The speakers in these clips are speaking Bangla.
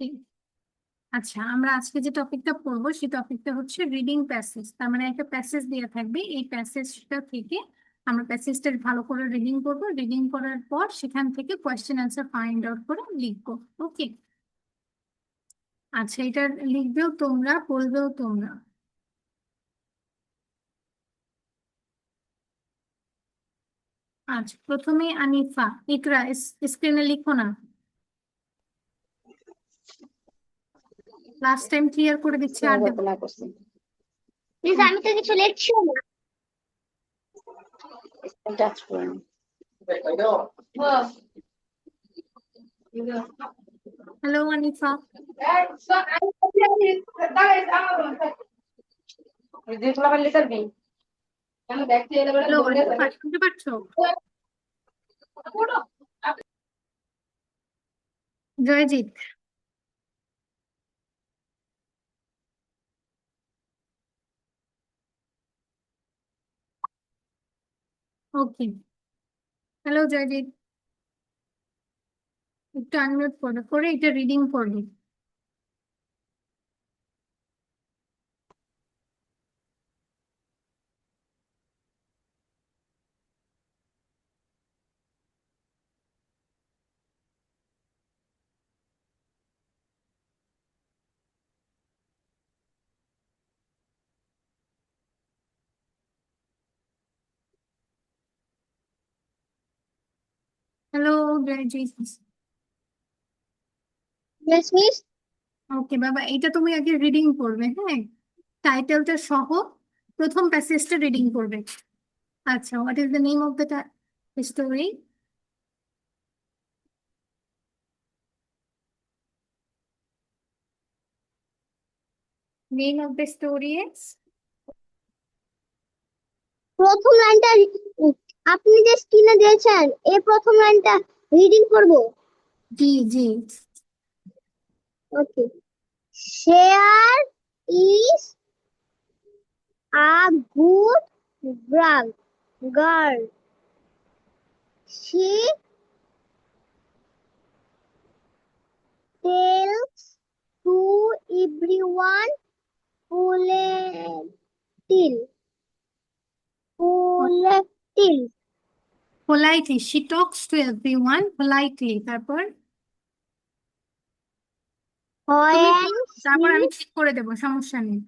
ওকে। আচ্ছা, আমরা আজকে যে টপিকটা পড়বো সেই টপিকটা হচ্ছে রিডিং প্যাসেজ। তার মানে একটা প্যাসেজ দেওয়া থাকবে, এই প্যাসেজটা থেকে আমরা প্যাসেজটা ভালো করে রিডিং করবো। রিডিং করার পর সেখান থেকে কোয়েশ্চেন অ্যান্সার ফাইন্ড আউট করে লিখবো। ওকে। আচ্ছা, এটা লিখবেও তোমরা, বলবেও তোমরা। আচ্ছা, প্রথমে আনিফা, ইকরা, স্ক্রিনে লিখো না। লাস্ট টাইম ক্লিয়ার করে দিচ্ছি, আর দেবো। পড়াশোনা করছি। প্লিজ, আমি তো কিছু লিখছিও না। টাচ করেন। হ্যালো আনিফা। হ্যালো আনিফা, শুনতে পাচ্ছো? জয়জিৎ। ওকে। হ্যালো জয়জিৎ, একটু আনমিউট করে এটা রিডিং করবি। Hello Joyjit. Yes miss. Okay বাবা, এটা তুমি আগে রিডিং করবে, হ্যাঁ? টাইটেলটা সহ প্রথম প্যাসেজটা রিডিং করবে। আচ্ছা, what is the name of the story? Name of the story is? প্রথম লাইনটা আপনি যে স্ক্রিনে দিয়েছেন, এই প্রথম লাইনটা রিডিং করব। জি জি। Okay. Sara is a good girl. She tells to everyone polite polite politely, she talks to everyone politely. তারপর তুমি হোয়েন পড়ো, শি তারপর আমি ঠিক করে দেবো, সমস্যা নেই।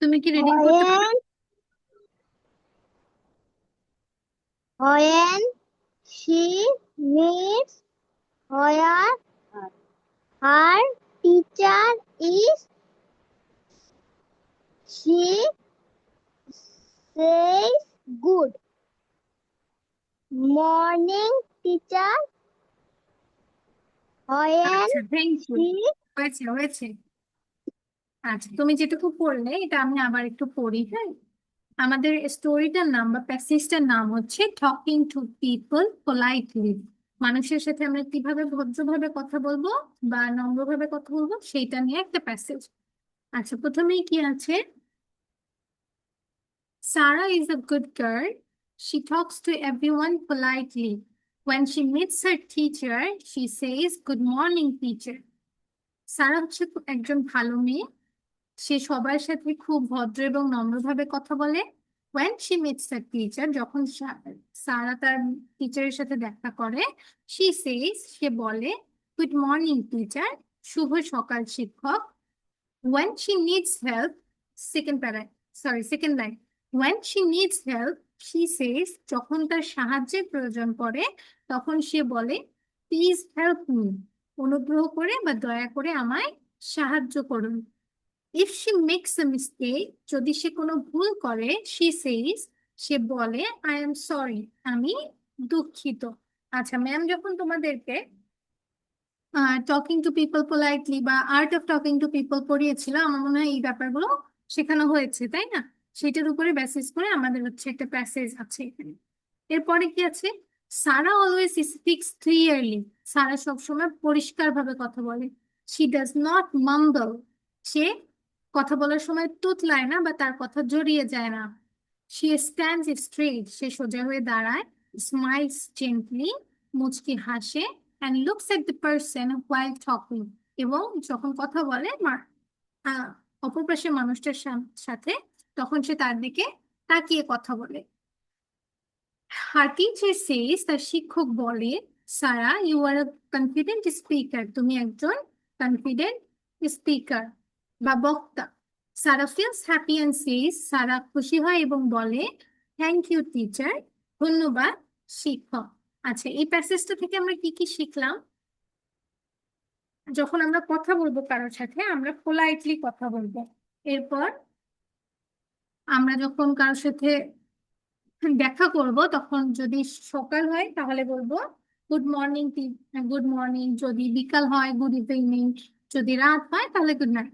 তুমি কি রিডিং করতে পারো? When when she meets where her teacher is, she says good morning teacher. When আচ্ছা, থ্যাংক ইউ। she হয়েছে হয়েছে। আচ্ছা, তুমি যেটুকু পড়লে এটা আমি আবার একটু পড়ি, হ্যাঁ? আমাদের স্টোরিটার নাম বা প্যাসেজটার নাম হচ্ছে টকিং টু পিপল পোলাইটলি। মানুষের সাথে আমরা কিভাবে ভদ্রভাবে কথা বলবো বা নম্রভাবে কথা বলবো সেইটা নিয়ে একটা প্যাসেজ। আচ্ছা, প্রথমেই কি আছে? Sarah is a good girl. She talks to everyone politely. When she meets her teacher, she says, "Good morning, teacher." সারা হচ্ছে একজন ভালো মেয়ে। সে সবার সাথে খুব ভদ্র এবং নম্রভাবে কথা বলে। When she meets her teacher, যখন সারা তার টিচারের সাথে দেখা করে, she says, সে বলে, "Good morning, teacher." শুভ সকাল শিক্ষক। When she needs help, second line. When she needs help, she says, যখন তার সাহায্যের প্রয়োজন পড়ে তখন সে বলে, "Please help me." অনুগ্রহ করে বা দয়া করে আমায় সাহায্য করুন। If she makes a mistake, যদি সে কোনো ভুল করে, she says, সে বলে, "I am sorry." আমি দুঃখিত। আচ্ছা, ম্যাম যখন তোমাদেরকে টকিং টু পিপল পোলাইটলি বা art of talking to people পড়িয়েছিল, আমার মনে হয় এই ব্যাপারগুলো শেখানো হয়েছে, তাই না? সেটার উপরে বেসিস করে আমাদের হচ্ছে একটা প্যাসেজ আছে এখানে। এরপরে কি আছে? Sara always speaks clearly. Sara সবসময় পরিষ্কার ভাবে কথা বলে। She does not mumble. সে কথা বলার সময় তুতলায় না বা তার কথা জড়িয়ে যায় না। She stands straight, সে সোজা হয়ে দাঁড়ায়, smiles gently, মুচকি হাসে, and looks at the person while talking, এবং যখন কথা বলে অপর পাশের মানুষটার সাথে, তখন সে তার দিকে তাকিয়ে কথা বলে। Her teacher says, তার শিক্ষক বলে, সারা, you are a confident speaker, তুমি একজন confident speaker বা বক্তা। সারা feels happy and says, সারা খুশি হয় এবং বলে, থ্যাংক ইউ টিচার, ধন্যবাদ শিক্ষক। আচ্ছা, এই প্যাসেজটা থেকে আমরা কি কি শিখলাম? যখন আমরা কথা বলবো কারোর সাথে, আমরা পোলাইটলি কথা বলবো। এরপর আমরা যখন কারোর সাথে দেখা করব, তখন যদি সকাল হয় তাহলে বলবো গুড মর্নিং, গুড মর্নিং। যদি বিকাল হয় গুড ইভিনিং। যদি রাত হয় তাহলে good night.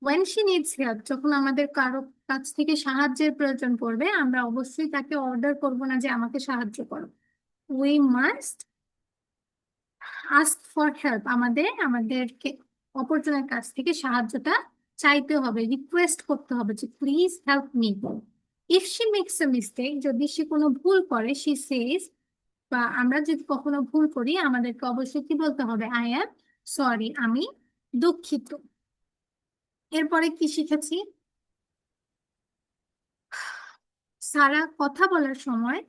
When she needs help, যখন আমাদের কারো কাছ থেকে সাহায্যের প্রয়োজন পড়বে, আমরা অবশ্যই তাকে অর্ডার করব না যে আমাকে সাহায্য করো। We must ask for help, আমাদেরকে অপরজনের কাছ থেকে সাহায্যটা চাইতে হবে, রিকোয়েস্ট করতে হবে যে please help me. If she makes a mistake, যদি সে কোনো ভুল করে, শি সেজ, বা আমরা যদি কখনো ভুল করি, আমাদেরকে অবশ্যই কি বলতে হবে? আই অ্যাম সরি, আমি দুঃখিত। এরপরে কি শিখেছি? সারা কথা বলার সময়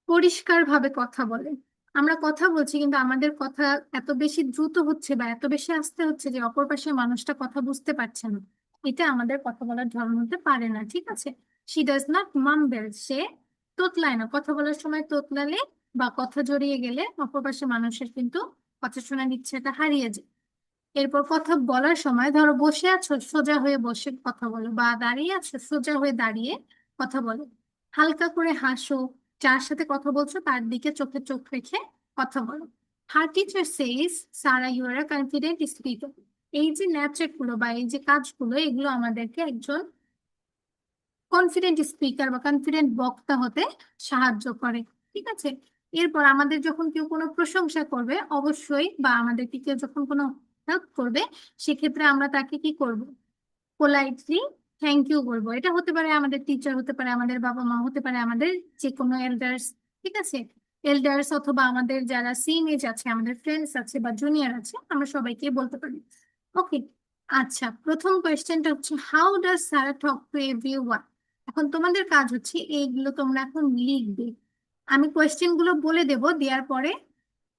পরিষ্কারভাবে কথা বলে। আমরা কথা বলছি কিন্তু আমাদের কথা এত বেশি দ্রুত হচ্ছে বা এত বেশি আস্তে হচ্ছে যে অপর পাশের মানুষটা কথা বুঝতে পারছে না। এটা আমাদের কথা বলার ধরন হতে পারে না, ঠিক আছে? শি ডাজ নট মাম্বেল, সে তোতলায় না। কথা বলার সময় তোতলালে বা কথা জড়িয়ে গেলে অপর পাশের মানুষের কিন্তু কথা শোনার ইচ্ছাটা হারিয়ে যায়। এরপর কথা বলার সময়, ধরো বসে আছো, সোজা হয়ে বসে কথা বলো, বা দাঁড়িয়ে আছো, সোজা হয়ে দাঁড়িয়ে কথা বলো। হালকা করে হাসো, যার সাথে কথা বলছো তার দিকে চোখে চোখ রেখে কথা বলো। Her teacher says, Sarah, you are a confident speaker. এই যে ন্যাচার গুলো বা এই যে কাজগুলো, এগুলো আমাদেরকে একজন কনফিডেন্ট স্পিকার বা কনফিডেন্ট বক্তা হতে সাহায্য করে, ঠিক আছে? এরপর আমাদের যখন কেউ কোনো প্রশংসা করবে, অবশ্যই, বা আমাদেরকে কেউ যখন কোনো হেল্প করবে, সেক্ষেত্রে আমরা তাকে কি করব? পোলাইটলি থ্যাংক ইউ বলবো। এটা হতে পারে আমাদের টিচার, হতে পারে আমাদের বাবা মা, হতে পারে আমাদের যে কোনো এল্ডার্স, ঠিক আছে? এল্ডার্স অথবা আমাদের যারা সেম এজ আছে, আমাদের ফ্রেন্ডস আছে বা জুনিয়র আছে, আমরা সবাইকে বলতে পারি। ওকে, আচ্ছা, প্রথম কোয়েশ্চেনটা হচ্ছে how does Sara talk to everyone. এখন তোমাদের কাজ হচ্ছে এইগুলো তোমরা এখন লিখবে। আমি কোয়েশ্চেন গুলো বলে দেব, দেওয়ার পরে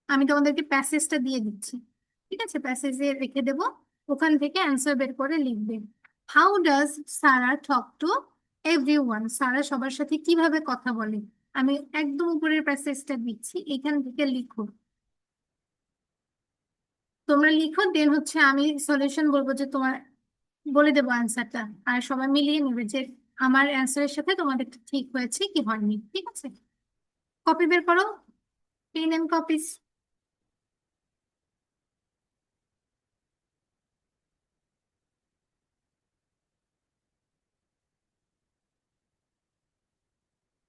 আমি তোমাদেরকে প্যাসেজটা দিয়ে দিচ্ছি, ঠিক আছে? প্যাসেজে রেখে দেব, ওখান থেকে অ্যান্সার বের করে লিখবে। How does Sara talk to everyone, Sara সবার সাথে কিভাবে কথা বলে? আমি একদম উপরের প্যাসেজটা দিচ্ছি, এখান থেকে লিখো। তোমরা লিখো, দেন হচ্ছে আমি সলিউশন বলবো, যে তোমার বলে দেবো অ্যান্সারটা, আর সবাই মিলিয়ে নেবে যে আমার অ্যান্সারের সাথে তোমাদের ঠিক হয়েছে কি হয়নি, ঠিক আছে? কপি বের করো, পেন এন্ড কপিস।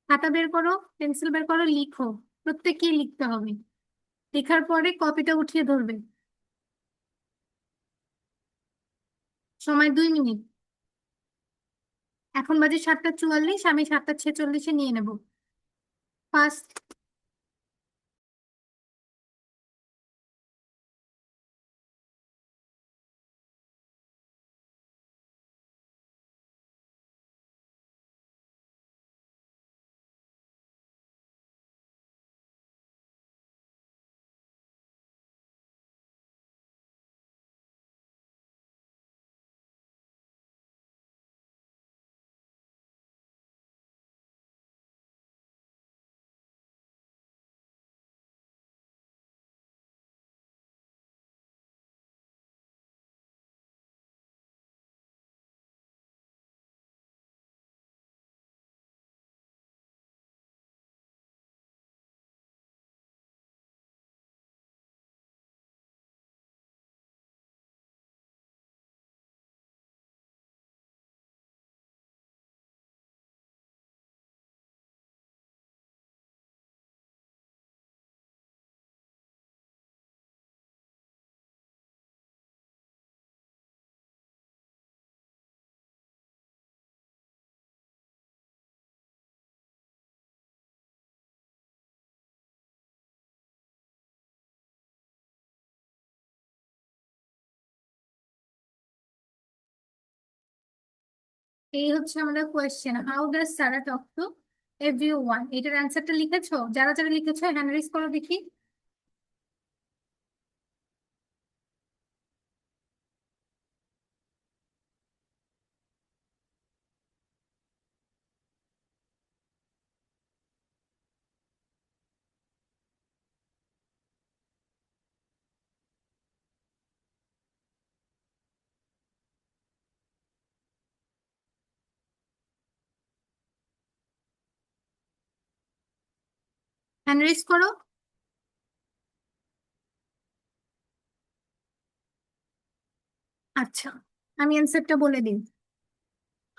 খাতা বের করো, পেন্সিল বের করো, লিখো। প্রত্যেককেই লিখতে হবে। লেখার পরে কপিটা উঠিয়ে ধরবে। সময় 2 মিনিট। এখন বাজে 7টা 44, আমি 7টা 46-এ নিয়ে নেব। ফার্স্ট। এই হচ্ছে আমাদের question, how does Sara talk to everyone. এটার অ্যান্সারটা লিখেছো? যারা যারা লিখেছো হ্যান্ড রেজ করো দেখি। হ্যান্ড রেজ করো। আচ্ছা, আমি অ্যান্সারটা বলে দিই।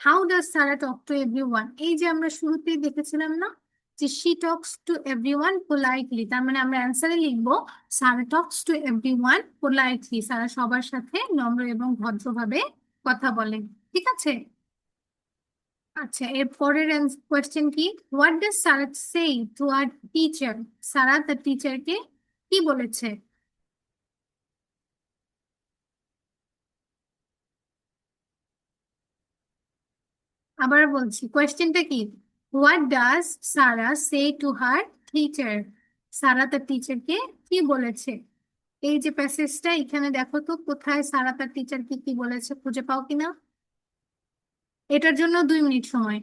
How does Sara talk to everyone, এই যে আমরা শুরুতেই দেখেছিলাম না যে she talks to everyone politely, তার মানে আমরা অ্যান্সারে লিখবো Sarah talks to everyone politely, Sarah সবার সাথে নম্র এবং ভদ্রভাবে কথা বলে। ঠিক আছে। আচ্ছা, এর পরের কোয়েশ্চেন কি, what does Sara say to her teacher, Sara তার টিচারকে কি বলেছে? আবার বলছি, কোয়েশ্চেনটা কি, what does Sara say to her teacher, Sara তার টিচারকে কি বলেছে? এই যে প্যাসেজটা এখানে দেখো তো, কোথায় সারা তার টিচারকে কি বলেছে, খুঁজে পাও কিনা? এটার জন্য 2 মিনিট সময়।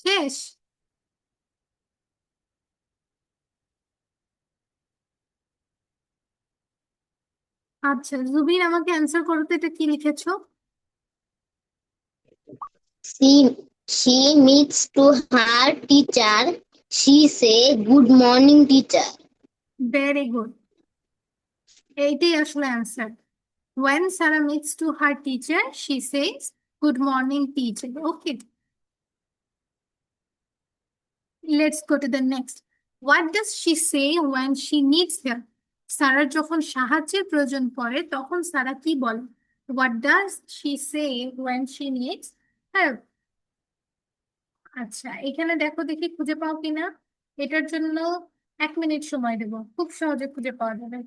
শেষ? আচ্ছা জুবিন, আমাকে অ্যান্সার করো তো, এটা কি লিখেছো? She meets to her teacher. She say, "Good morning, teacher." Very good, এইটাই আসলে answer. When Sarah meets to her teacher, she says, "Good morning, teacher." Okay, let's go to the next. What does she say when she needs help? সারার যখন সাহায্যের প্রয়োজন পড়ে তখন সারা কি বলে? What does she say when she needs help? আচ্ছা, এখানে দেখো দেখি খুঁজে পাও কিনা। এটার জন্য 1 মিনিট সময় দেবো, খুব সহজে খুঁজে পাওয়া যাবে।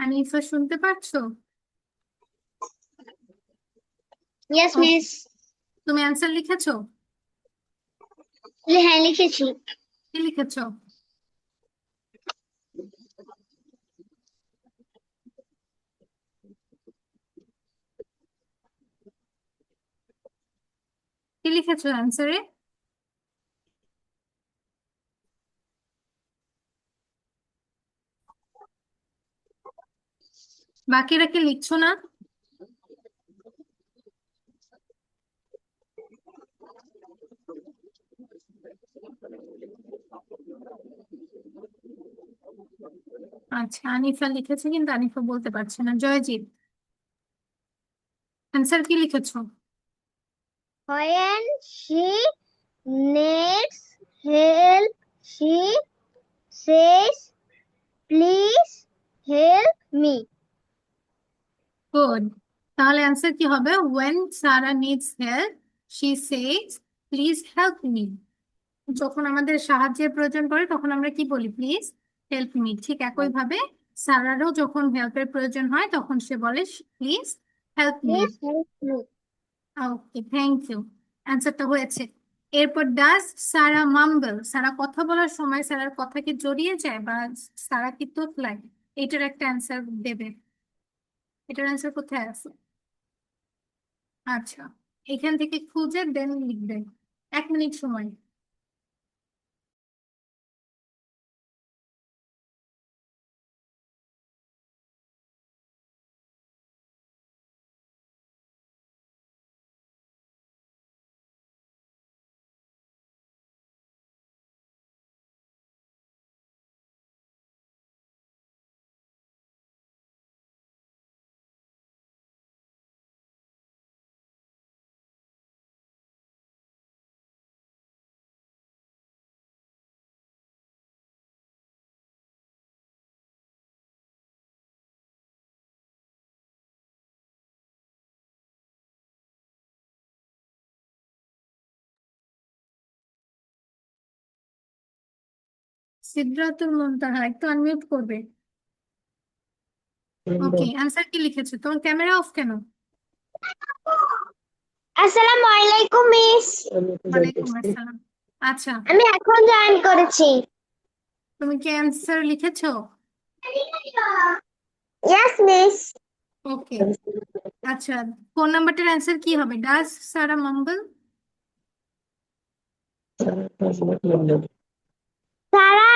আনিফা শুনতে পাচ্ছো? Yes okay, miss. তুমি অ্যান্সার লিখেছো? হ্যাঁ, লিখেছি। কি লিখেছো? কি লিখেছো অ্যান্সারে? বাকিরা কি লিখছো না? আচ্ছা, আনিফা লিখেছে কিন্তু আনিফা বলতে পারছে না। জয়জিৎ, অ্যান্সার কি লিখেছো? When she needs help, she says, please help me. Good. তাহলে অ্যান্সার কি হবে? when Sarah needs help she says please help me। যখন আমাদের সাহায্যের প্রয়োজন পড়ে তখন আমরা কি বলি? Please help me. ঠিক একইভাবে সারারও যখন হেল্পের প্রয়োজন হয় তখন সে বলে please help me. Please help me. Okay, thank you. অ্যান্সারটা হয়েছে। এরপর ডাজ সারা মাম্বল, সারা কথা বলার সময় সারার কথা কি জড়িয়ে যায় বা সারা কি তোতলায়? এটার একটা অ্যান্সার দেবে। এটার অ্যান্সার কোথায় আছে? আচ্ছা, এখান থেকে খুঁজে দেন লিখবে। 1 মিনিট সময়। সিদরাতুল মুনতাহা, একটু আনমিউট করবে? ওকে, অ্যান্সার কি লিখেছো? তোমার ক্যামেরা অফ কেন? আসসালামু আলাইকুম মিস। ওয়ালাইকুম আসসালাম। আচ্ছা, আমি এখন জয়েন করেছি। তুমি কি অ্যান্সার লিখেছো? Yes miss. ওকে, আচ্ছা, ফোন নাম্বারটার অ্যান্সার কি হবে? Does Sara mumble? Sara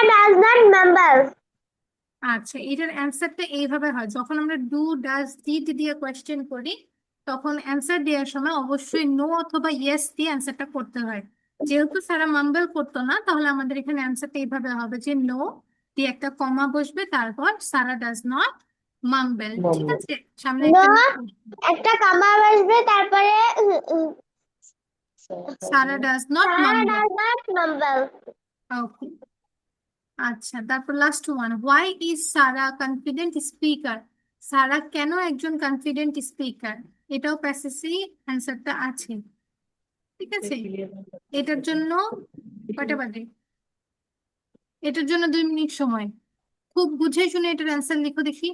does not mumble. আচ্ছা, এটার অ্যান্সারটা এইভাবে হয়, যখন আমরা ডু ডাজ ডিড দিয়ে কোয়েশ্চেন করি তখন অ্যান্সার দেওয়ার সময় অবশ্যই নো অথবা ইয়েস দিয়ে অ্যান্সারটা করতে হয়। যেহেতু সারা মাম্বল করতো না, তাহলে আমাদের এখানে অ্যান্সারটা এইভাবে হবে যে নো দিয়ে একটা কমা বসবে, তারপর সারা ডাজ নট মাম্বল। ঠিক আছে, সামনে নো, একটা একটা কামা বসবে, তারপরে Sara does not Sara mumble. Does not mumble. Okay, আচ্ছা, তারপর last one, why is Sara confident speaker? Sara কেন একজন কনফিডেন্ট স্পিকার? এটাও প্যাসেজে অ্যান্সারটা আছে। ঠিক আছে, এটার জন্য কয়টা বাজে? এটার জন্য 2 মিনিট সময়। খুব বুঝে শুনে এটার অ্যান্সার লিখো দেখি।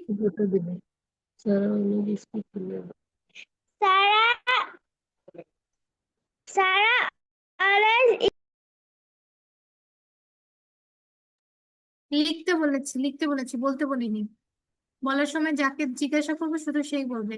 সারা সারা always লিখতে বলেছি, বলতে বলিনি। বলার সময় যাকে জিজ্ঞাসা করবো শুধু সেই বলবে।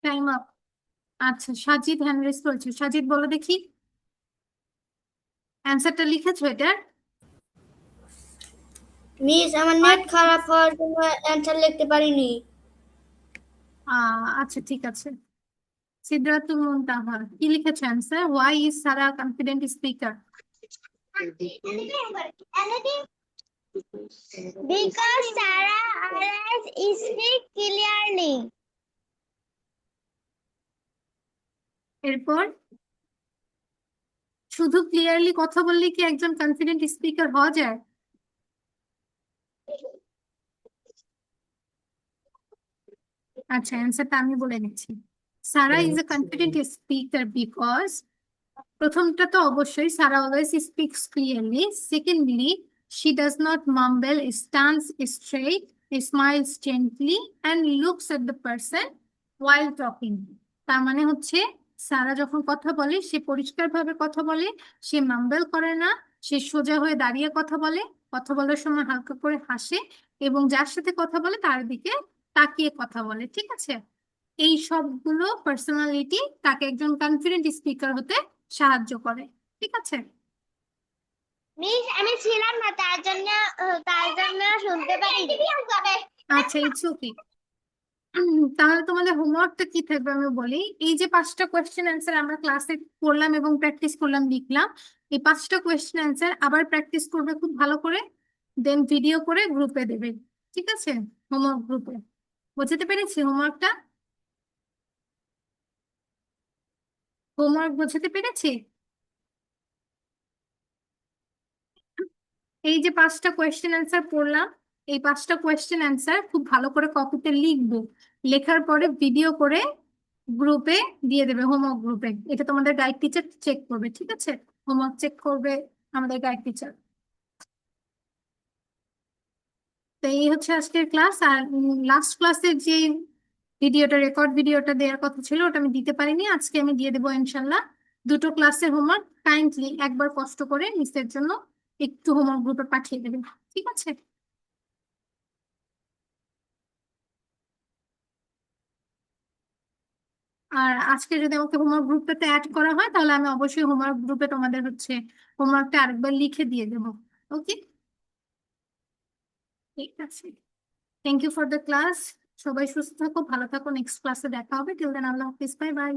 Time up. আচ্ছা, সাজিদ হ্যান্ড রেজ করেছে। সাজিদ বলো দেখি, অ্যান্সারটা লিখেছো এটার? মিস, আমার নেট খারাপ হওয়ার জন্য অ্যান্সার লিখতে পারিনি। আচ্ছা ঠিক আছে। সিদ্ধার্থুল মুনতাহা কি লিখেছে answer? Why is Sara confident speaker? Because Sarah always speak clearly. এরপর, শুধু ক্লিয়ারলি কথা বললে কি একজন কনফিডেন্ট স্পিকার হওয়া যায়? আচ্ছা, অ্যান্সারটা আমি বলে নিচ্ছি। Sara is a confident speaker because, প্রথমটা তো অবশ্যই, Sara always speaks clearly. Secondly, she does not mumble, stands straight, smiles gently and looks at the person while talking. তার মানে হচ্ছে সারা যখন কথা বলে সে পরিষ্কারভাবে কথা বলে, সে মাম্বেল করে না, সে সোজা হয়ে দাঁড়িয়ে কথা বলে, কথা বলার সময় হালকা করে হাসে এবং যার সাথে কথা বলে তার দিকে তাকিয়ে কথা বলে। ঠিক আছে, এই সবগুলো পার্সোনালিটি তাকে একজন কনফিডেন্ট স্পিকার হতে সাহায্য করে। ঠিক আছে। মিস, আমি ছিলাম না, তার জন্য শুনতে পারিনি। আচ্ছা, ইটস ওকে। তাহলে তোমাদের হোমওয়ার্কটা কি থাকবে আমি বলি। এই যে 5টা কোয়েশ্চেন অ্যান্সার আমরা ক্লাসে করলাম এবং প্র্যাকটিস করলাম, লিখলাম, এই 5টা কোয়েশ্চেন অ্যান্সার আবার প্র্যাকটিস করবে খুব ভালো করে, দেন ভিডিও করে গ্রুপে দেবে। ঠিক আছে, হোমওয়ার্ক গ্রুপে। বুঝতে পেরেছি হোমওয়ার্কটা? হোমওয়ার্ক বুঝতে পেরেছি? এই যে 5টা কোয়েশ্চেন অ্যান্সার পড়লাম, এই 5টা কোয়েশ্চেন অ্যান্সার খুব ভালো করে কপিতে লিখবো, লেখার পরে ভিডিও করে গ্রুপে দিয়ে দেবে, হোমওয়ার্ক গ্রুপে। এটা তোমাদের গাইড টিচার চেক করবে। ঠিক আছে, হোমওয়ার্ক চেক করবে আমাদের গাইড টিচার। তো এই হচ্ছে আজকের ক্লাস। আর লাস্ট ক্লাসের যে ভিডিওটা, রেকর্ড ভিডিওটা দেওয়ার কথা ছিল, ওটা আমি দিতে পারিনি, আজকে আমি দিয়ে দেবো ইনশাল্লাহ। দুটো ক্লাসের হোমওয়ার্ক কাইন্ডলি একবার কষ্ট করে মিসের জন্য একটু হোমওয়ার্ক গ্রুপে পাঠিয়ে দেবেন। ঠিক আছে। আর আজকে যদি আমাকে হোমওয়ার্ক গ্রুপটাতে অ্যাড করা হয় তাহলে আমি অবশ্যই হোমওয়ার্ক গ্রুপে তোমাদের হচ্ছে হোমওয়ার্কটা আরেকবার লিখে দিয়ে দেবো। ওকে, ঠিক আছে। Thank you for the class. সবাই সুস্থ থাকো, ভালো থাকো, নেক্সট ক্লাসে দেখা হবে। টিল দেন, আল্লাহ হাফিজ, বাই বাই।